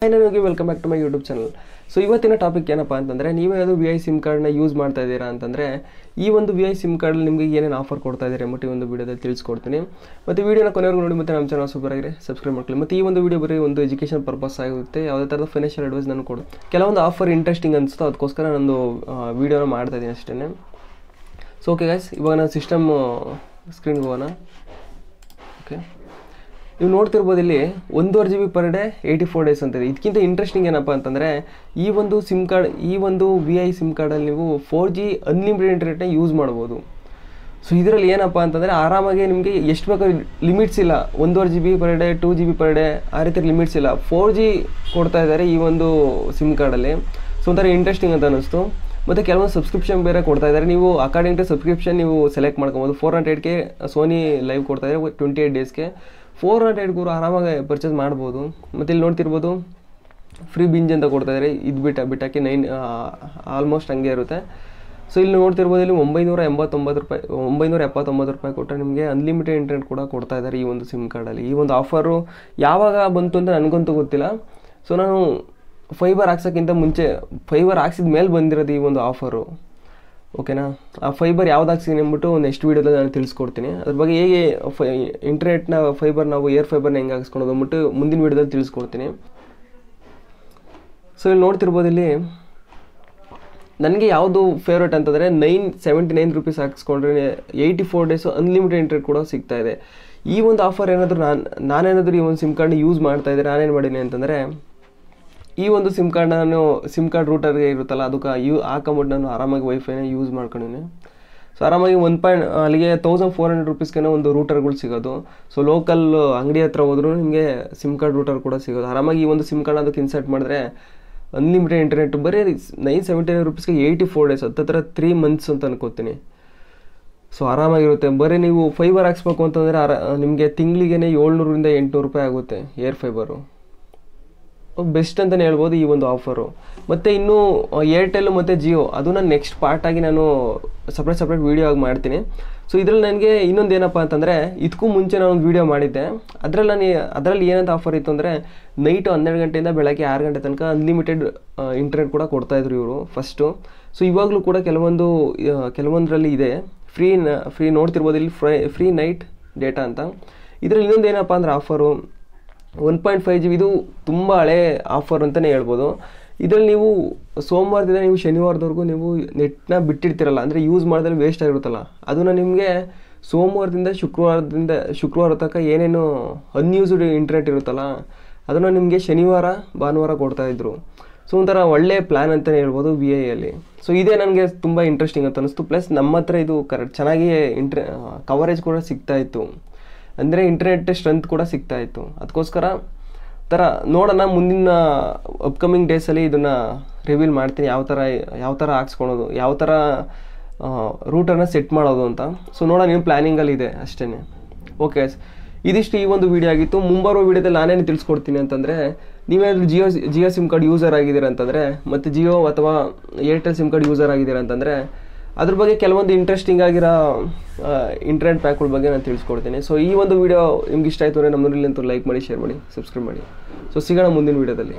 Finally welcome back to my YouTube channel. So ಇವತ್ತಿನ topic ಏನಪ್ಪ ಅಂತಂದರೆ, ನೀವೇ ಅದು ವಿ ಐ ಸಿಮ್ ಕಾರ್ಡ್ನ ಯೂಸ್ ಮಾಡ್ತಾ ಇದ್ದೀರಾ ಅಂತಂದರೆ ಈ ಒಂದು ವಿ ಐ ಸಿಮ್ ಕಾರ್ಡಲ್ಲಿ ನಿಮಗೆ ಏನೇನು ಆಫರ್ ಕೊಡ್ತಾ ಇದ್ದಾರೆ ಎಂಬುದು ಈ ಒಂದು ವೀಡಿಯೋದಲ್ಲಿ ತಿಳಿಸ್ಕೊಡ್ತೀನಿ. ಮತ್ತು ವೀಡಿಯೋನ ಕೊನೆವರೆಗೂ ನೋಡಿ, ಮತ್ತು ನಮ್ಮ ಚಾನಲ್ ಸೂಪರ್ ಆಗಿರಿ ಸಬ್ಸ್ಕ್ರೈಬ್ ಮಾಡ್ಕೊಳ್ಳಿ. ಮತ್ತು ಈ ಒಂದು ವೀಡಿಯೋ ಬರೀ ಒಂದು ಎಜುಕೇಷನ್ ಪರ್ಪಸ್ ಆಗುತ್ತೆ, ಯಾವುದೇ ಥರದ ಫೈನಾನ್ಷಿಯಲ್ ಅಡ್ವೈಸ್ ನಾನು ಕೊಡು. ಕೆಲವೊಂದು ಆಫರ್ ಇಂಟ್ರೆಸ್ಟಿಂಗ್ ಅನಿಸುತ್ತೋ ಅದಕ್ಕೋಸ್ಕರ ನಾನು ವೀಡಿಯೋನ ಮಾಡ್ತಾ ಇದ್ದೀನಿ ಅಷ್ಟೇ. ಸೊ ಓಕೆ ಗೈಸ್, ಇವಾಗ ನಾನು ಸಿಸ್ಟಮ್ ಸ್ಕ್ರೀನ್ಗೆ ಹೋಗೋಣ. ಓಕೆ, ನೀವು ನೋಡ್ತಿರ್ಬೋದು ಇಲ್ಲಿ 1.5 GB ಪರ್ ಡೇ 84 ಡೇಸ್ ಅಂತಿದೆ. ಇದಕ್ಕಿಂತ ಇಂಟ್ರೆಸ್ಟಿಂಗ್ ಏನಪ್ಪ ಅಂತಂದರೆ, ಈ ಒಂದು ಸಿಮ್ ಕಾರ್ಡ್, ಈ ಒಂದು ವಿ ಐ ಸಿಮ್ ಕಾರ್ಡಲ್ಲಿ ನೀವು 4G ಅನ್ಲಿಮಿಟೆಡ್ ಇಂಟರ್ನೆಟ್ನ ಯೂಸ್ ಮಾಡ್ಬೋದು. ಸೊ ಇದರಲ್ಲಿ ಏನಪ್ಪ ಅಂತಂದರೆ, ಆರಾಮಾಗಿ ನಿಮಗೆ ಎಷ್ಟು ಬೇಕಾದ್ರೂ ಲಿಮಿಟ್ಸ್ ಇಲ್ಲ. 1.5 GB per day, 2 GB per day, ಆ ರೀತಿ ಲಿಮಿಟ್ಸ್ ಇಲ್ಲ. 4G ಕೊಡ್ತಾ ಇದ್ದಾರೆ ಈ ಒಂದು ಸಿಮ್ ಕಾರ್ಡಲ್ಲಿ. ಸೊ ಒಂಥರ ಇಂಟ್ರೆಸ್ಟಿಂಗ್ ಅಂತ ಅನ್ನಿಸ್ತು. ಮತ್ತು ಕೆಲವೊಂದು ಸಬ್ಸ್ಕ್ರಿಪ್ಷನ್ ಬೇರೆ ಕೊಡ್ತಾ ಇದ್ದಾರೆ. ನೀವು ಅಕಾರ್ಡಿಂಗ್ ಟು ಸಬ್ಸ್ಕ್ರಿಪ್ಷನ್ ನೀವು ಸೆಲೆಕ್ಟ್ ಮಾಡ್ಕೊಬೋದು. 400ಗೆ ಸೋನಿ ಲೈವ್ ಕೊಡ್ತಾ ಇದ್ದಾರೆ 28 ಡೇಸ್ಗೆ. 400 ಆರಾಮಾಗಿ ಪರ್ಚೇಸ್ ಮಾಡ್ಬೋದು. ಮತ್ತು ಇಲ್ಲಿ ನೋಡ್ತಿರ್ಬೋದು ಫ್ರೀ ಬಿಂಜ್ ಅಂತ ಕೊಡ್ತಾ ಇದ್ದಾರೆ. ಇದು ಬಿಟ್ಟಾಕಿ 9 ಆಲ್ಮೋಸ್ಟ್ ಹಂಗೆ ಇರುತ್ತೆ. ಸೊ ಇಲ್ಲಿ ನೋಡ್ತಿರ್ಬೋದು, ಇಲ್ಲಿ 979 ರೂಪಾಯಿ, 979 ರೂಪಾಯಿ ಕೊಟ್ಟರೆ ನಿಮಗೆ ಅನ್ಲಿಮಿಟೆಡ್ ಇಂಟರ್ನೆಟ್ ಕೂಡ ಕೊಡ್ತಾ ಇದ್ದಾರೆ ಈ ಒಂದು ಸಿಮ್ ಕಾರ್ಡಲ್ಲಿ. ಈ ಒಂದು ಆಫರು ಯಾವಾಗ ಬಂತು ಅಂತ ನನಗಂತೂ ಗೊತ್ತಿಲ್ಲ. ಸೊ ನಾನು ಫೈಬರ್ ಹಾಕ್ಸೋಕ್ಕಿಂತ ಮುಂಚೆ, ಫೈಬರ್ ಹಾಕ್ಸಿದ ಮೇಲೆ ಬಂದಿರೋದು ಈ ಒಂದು ಆಫರು. ಓಕೆನಾ, ಆ ಫೈಬರ್ ಯಾವ್ದು ಹಾಕ್ಸಿದ್ದೀನಿ ಅಂದ್ಬಿಟ್ಟು ನೆಕ್ಸ್ಟ್ ವೀಡಿಯೋದಲ್ಲಿ ನಾನು ತಿಳಿಸ್ಕೊಡ್ತೀನಿ. ಅದ್ರ ಬಗ್ಗೆ ಹೇಗೆ ಇಂಟರ್ನೆಟ್ನ ಫೈಬರ್ ನಾವು ಏರ್ ಫೈಬರ್ನ ಹೆಂಗೆ ಹಾಕ್ಸ್ಕೊಳೋದು ಅಂದ್ಬಿಟ್ಟು ಮುಂದಿನ ವೀಡಿಯೋದಲ್ಲಿ ತಿಳಿಸ್ಕೊಡ್ತೀನಿ. ಸೊ ಇಲ್ಲಿ ನೋಡ್ತಿರ್ಬೋದು, ಇಲ್ಲಿ ನನಗೆ ಯಾವುದು ಫೇವ್ರೇಟ್ ಅಂತಂದರೆ 979 ರೂಪೀಸ್ ಹಾಕ್ಸ್ಕೊಂಡ್ರೆ 84 ಡೇಸು ಅನ್ಲಿಮಿಟೆಡ್ ಇಂಟರ್ನೆಟ್ ಕೂಡ ಸಿಗ್ತಾ ಇದೆ. ಈ ಒಂದು ಆಫರ್ ಏನಾದರೂ ನಾನೇನಾದರೂ ಈ ಒಂದು ಸಿಮ್ ಕಾರ್ಡ್ನ ಯೂಸ್ ಮಾಡ್ತಾ ಇದ್ದರೆ ನಾನೇನು ಮಾಡೀನಿ ಅಂತಂದರೆ, ಈ ಒಂದು ಸಿಮ್ ಕಾರ್ಡ್ ನಾನು ಸಿಮ್ ಕಾರ್ಡ್ ರೂಟರ್ಗೆ ಇರುತ್ತಲ್ಲ, ಅದಕ್ಕೆ ಹಾಕೊಂಬಿಟ್ಟು ನಾನು ಆರಾಮಾಗಿ ವೈಫೈನ ಯೂಸ್ ಮಾಡ್ಕೊಂಡಿನಿ. ಸೊ ಆರಾಮಾಗಿ ಅಲ್ಲಿಗೆ 1400 ರೂಪೀಸ್ಗೆ ಒಂದು ರೂಟರ್ಗಳು ಸಿಗೋದು. ಸೊ ಲೋಕಲ್ ಅಂಗಡಿ ಹತ್ರ ಹೋದ್ರೂ ನಿಮಗೆ ಸಿಮ್ ಕಾರ್ಡ್ ರೂಟರ್ ಕೂಡ ಸಿಗೋದು. ಆರಾಮಾಗಿ ಈ ಒಂದು ಸಿಮ್ ಕಾರ್ಡ್ ಅದಕ್ಕೆ ಇನ್ಸರ್ಟ್ ಮಾಡಿದ್ರೆ ಅನ್ಲಿಮಿಟೆಡ್ ಇಂಟರ್ನೆಟ್ ಬರೀ 979 ರೂಪೀಸ್ಗೆ 84 ಡೇಸ್, ಹತ್ತಿರ 3 ಮಂತ್ಸ್ ಅಂತ ಅನ್ಕೋತೀನಿ. ಸೊ ಆರಾಮಾಗಿರುತ್ತೆ. ಬರೀ ನೀವು ಫೈಬರ್ ಹಾಕ್ಸ್ಬೇಕು ಅಂತಂದರೆ ನಿಮಗೆ ತಿಂಗಳಿಗೇ 700ರಿಂದ 800 ರೂಪಾಯಿ ಆಗುತ್ತೆ ಏರ್ ಫೈಬರು. ಬೆಸ್ಟ್ ಅಂತಲೇ ಹೇಳ್ಬೋದು ಈ ಒಂದು ಆಫರು. ಮತ್ತು ಇನ್ನೂ ಏರ್ಟೆಲ್ ಮತ್ತು ಜಿಯೋ, ಅದು ನಾನು ನೆಕ್ಸ್ಟ್ ಪಾರ್ಟಾಗಿ ನಾನು ಸಪ್ರೇಟ್ ವೀಡಿಯೋ ಆಗಿ ಮಾಡ್ತೀನಿ. ಸೊ ಇದರಲ್ಲಿ ನನಗೆ ಇನ್ನೊಂದು ಏನಪ್ಪ ಅಂತಂದರೆ, ಇದಕ್ಕೂ ಮುಂಚೆ ನಾನು ಒಂದು ವೀಡಿಯೋ ಮಾಡಿದ್ದೆ. ಅದರಲ್ಲಿ ಏನಂತ ಆಫರ್ ಇತ್ತು ಅಂದರೆ, ನೈಟು 12 ಗಂಟೆಯಿಂದ ಬೆಳಗ್ಗೆ 6 ಗಂಟೆ ತನಕ ಅನ್ಲಿಮಿಟೆಡ್ ಇಂಟರ್ನೆಟ್ ಕೂಡ ಕೊಡ್ತಾಯಿದ್ರು ಇವರು ಫಸ್ಟು. ಸೊ ಇವಾಗಲೂ ಕೂಡ ಕೆಲವೊಂದರಲ್ಲಿ ಇದೆ ಫ್ರೀ ನೋಡ್ತಿರ್ಬೋದು ಇಲ್ಲಿ ಫ್ರೀ ನೈಟ್ ಡೇಟಾ ಅಂತ. ಇದರಲ್ಲಿ ಇನ್ನೊಂದು ಏನಪ್ಪ ಅಂದರೆ ಆಫರು 1.5 GB, ಇದು ತುಂಬ ಹಳೆ ಆಫರ್ ಅಂತಲೇ ಹೇಳ್ಬೋದು. ಇದರಲ್ಲಿ ನೀವು ಸೋಮವಾರದಿಂದ ನೀವು ಶನಿವಾರದವರೆಗೂ ನೀವು ನೆಟ್ನ ಬಿಟ್ಟಿರ್ತೀರಲ್ಲ, ಅಂದರೆ ಯೂಸ್ ಮಾಡಿದ್ರೆ ವೇಸ್ಟ್ ಆಗಿರುತ್ತಲ್ಲ, ಅದನ್ನು ನಿಮಗೆ ಸೋಮವಾರದಿಂದ ಶುಕ್ರವಾರ ತನಕ ಏನೇನು ಅನ್ಯೂಸ್ಡ್ ಇಂಟರ್ನೆಟ್ ಇರುತ್ತಲ್ಲ, ಅದನ್ನು ನಿಮಗೆ ಶನಿವಾರ ಭಾನುವಾರ ಕೊಡ್ತಾಯಿದ್ರು. ಸೊ ಒಂಥರ ಒಳ್ಳೆ ಪ್ಲ್ಯಾನ್ ಅಂತಲೇ ಹೇಳ್ಬೋದು ವಿ ಐಯಲ್ಲಿ. ಸೊ ಇದೇ ನನಗೆ ತುಂಬ ಇಂಟ್ರೆಸ್ಟಿಂಗ್ ಅಂತ ಅನ್ನಿಸ್ತು. ಪ್ಲಸ್ ನಮ್ಮ ಹತ್ರ ಇದು ಚೆನ್ನಾಗಿ ಕವರೇಜ್ ಕೂಡ ಸಿಗ್ತಾಯಿತ್ತು, ಅಂದರೆ ಇಂಟರ್ನೆಟ್ ಸ್ಟ್ರೆಂತ್ ಕೂಡ ಸಿಗ್ತಾಯಿತ್ತು. ಅದಕ್ಕೋಸ್ಕರ ನೋಡೋಣ ಮುಂದಿನ ಅಪ್ಕಮಿಂಗ್ ಡೇಸಲ್ಲಿ ಇದನ್ನು ರಿವೀಲ್ ಮಾಡ್ತೀನಿ, ಯಾವ ಥರ ಹಾಕ್ಸ್ಕೊಳೋದು, ಯಾವ ಥರ ರೂಟರ್ನ ಸೆಟ್ ಮಾಡೋದು ಅಂತ. ಸೊ ನೋಡೋಣ, ನಿಮ್ಮ ಪ್ಲ್ಯಾನಿಂಗಲ್ಲಿ ಇದೆ ಅಷ್ಟೇ. ಓಕೆ, ಇದಿಷ್ಟು ಈ ಒಂದು ವೀಡಿಯೋ ಆಗಿತ್ತು. ಮುಂಬರುವ ವೀಡಿಯೋದಲ್ಲಿ ನಾನೇನು ತಿಳಿಸ್ಕೊಡ್ತೀನಿ ಅಂತಂದರೆ, ನೀವೇನಾದರೂ ಜಿಯೋ ಸಿಮ್ ಕಾರ್ಡ್ ಯೂಸರ್ ಆಗಿದ್ದೀರಾ ಅಂತಂದರೆ, ಮತ್ತು ಜಿಯೋ ಅಥವಾ ಏರ್ಟೆಲ್ ಸಿಮ್ ಕಾರ್ಡ್ ಯೂಸರ್ ಆಗಿದ್ದೀರಾ ಅಂತಂದರೆ ಅದ್ರ ಬಗ್ಗೆ ಕೆಲವೊಂದು ಇಂಟ್ರೆಸ್ಟಿಂಗ್ ಆಗಿರೋ ಇಂಟರ್ನೆಟ್ ಪ್ಯಾಕ್ಗಳ ಬಗ್ಗೆ ನಾನು ತಿಳಿಸ್ಕೊಡ್ತೀನಿ. ಸೊ ಈ ಒಂದು ವೀಡಿಯೋ ನಿಮ್ಗೆ ಇಷ್ಟ ಆಯಿತು ಅಂದರೆ ನಮ್ಮಲ್ಲಿ ಅಂತೂ ಲೈಕ್ ಮಾಡಿ, ಶೇರ್ ಮಾಡಿ, ಸಬ್ಸ್ಕ್ರೈಬ್ ಮಾಡಿ. ಸೊ ಸಿಗೋಣ ಮುಂದಿನ ವೀಡಿಯೋದಲ್ಲಿ.